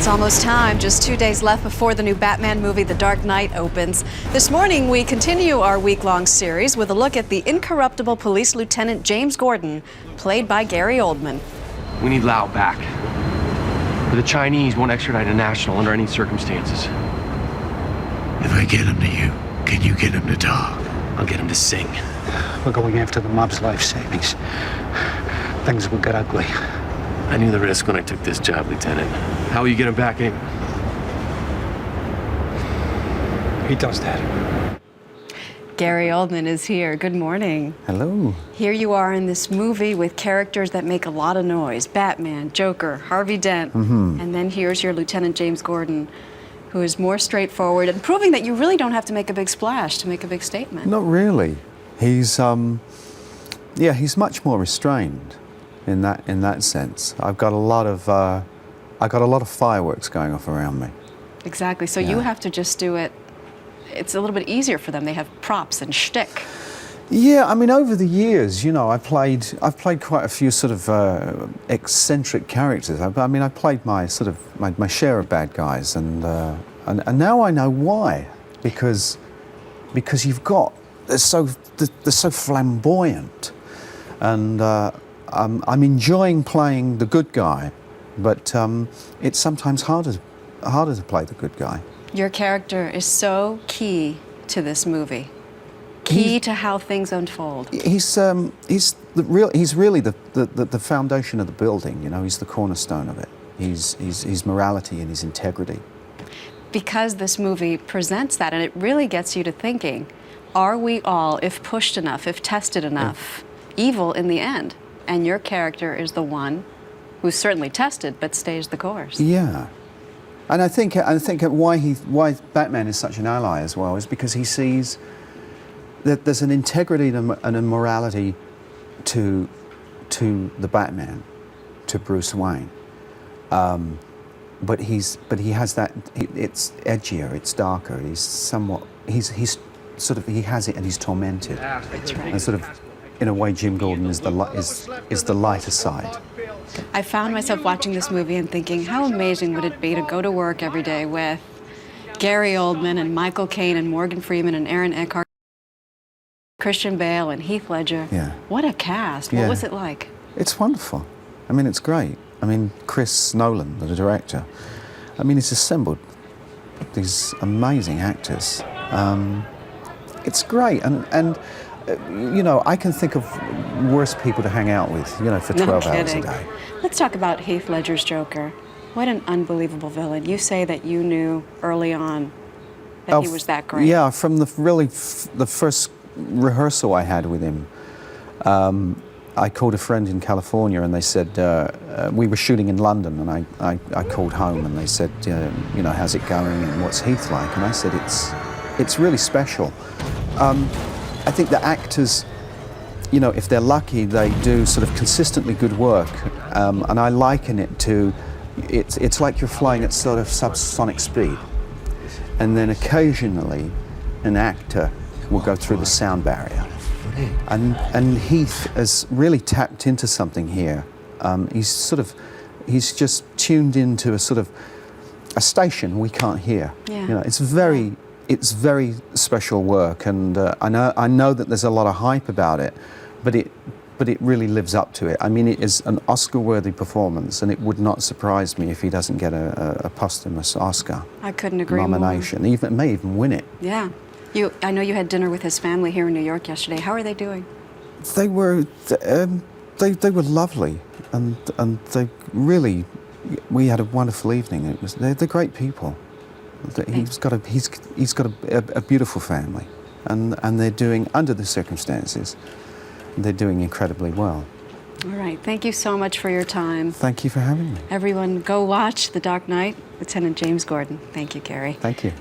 It's almost time, just 2 days left before the new Batman movie, The Dark Knight, opens. This morning, we continue our week-long series with a look at the incorruptible police lieutenant James Gordon, played by Gary Oldman. We need Lau back. But the Chinese won't extradite a national under any circumstances. If I get him to you, can you get him to talk? I'll get him to sing. We're going after the mob's life savings. Things will get ugly. I knew the risk when I took this job, Lieutenant. How will you get him back anyway? He does that. Gary Oldman is here. Good morning. Hello. Here you are in this movie with characters that make a lot of noise. Batman, Joker, Harvey Dent. And then here's your Lieutenant James Gordon, who is more straightforward and proving that you really don't have to make a big splash to make a big statement. Not really. He's he's much more restrained in that sense. I've got a lot of fireworks going off around me. Exactly. So you have to just do it. It's a little bit easier for them. They have props and shtick. Yeah, I mean, over the years, you know, I've played quite a few sort of eccentric characters. I mean, I played my share of bad guys, and now I know why. Because they're so flamboyant, and I'm enjoying playing the good guy, but it's sometimes harder to play the good guy. Your character is so key to this movie. Key to how things unfold. He's really the foundation of the building. You know, he's the cornerstone of it. He's morality and his integrity. Because this movie presents that, and it really gets you to thinking: are we all, if pushed enough, if tested enough, evil in the end? And your character is the one who's certainly tested, but stays the course. Yeah. And I think why Batman is such an ally as well is because he sees that there's an integrity and a morality to the Batman, to Bruce Wayne. But he has that. It's edgier. It's darker. He has it and he's tormented. That's right. And sort of, in a way, Jim Gordon is the lighter side. I found myself watching this movie and thinking, how amazing would it be to go to work every day with Gary Oldman and Michael Caine and Morgan Freeman and Aaron Eckhart, Christian Bale and Heath Ledger. Yeah. What a cast. What was it like? It's wonderful. I mean, it's great. I mean, Chris Nolan, the director, I mean, he's assembled these amazing actors. It's great, and you know, I can think of worse people to hang out with, you know, for 12 hours a day. Let's talk about Heath Ledger's Joker. What an unbelievable villain. You say that you knew early on that he was that great. Yeah, from the first rehearsal I had with him, I called a friend in California and they said, we were shooting in London, and I called home and they said, you know, how's it going and what's Heath like? And I said, it's really special. I think the actors, you know, if they're lucky, they do sort of consistently good work, and I liken it to, it's like you're flying at sort of subsonic speed, and then occasionally an actor will go through the sound barrier. And Heath has really tapped into something here. He's just tuned into a station we can't hear. Yeah. You know, it's very special work, and I know that there's a lot of hype about it, but it really lives up to it. I mean, it is an Oscar-worthy performance, and it would not surprise me if he doesn't get a posthumous Oscar I couldn't agree nomination. more. May even win it. Yeah. I know you had dinner with his family here in New York yesterday. How are they doing? They were lovely, and they really, we had a wonderful evening. They're great people. He's got a beautiful family, and they're doing, under the circumstances, they're doing incredibly well. All right. Thank you so much for your time. Thank you for having me. Everyone, go watch The Dark Knight, Lieutenant James Gordon. Thank you, Gary. Thank you.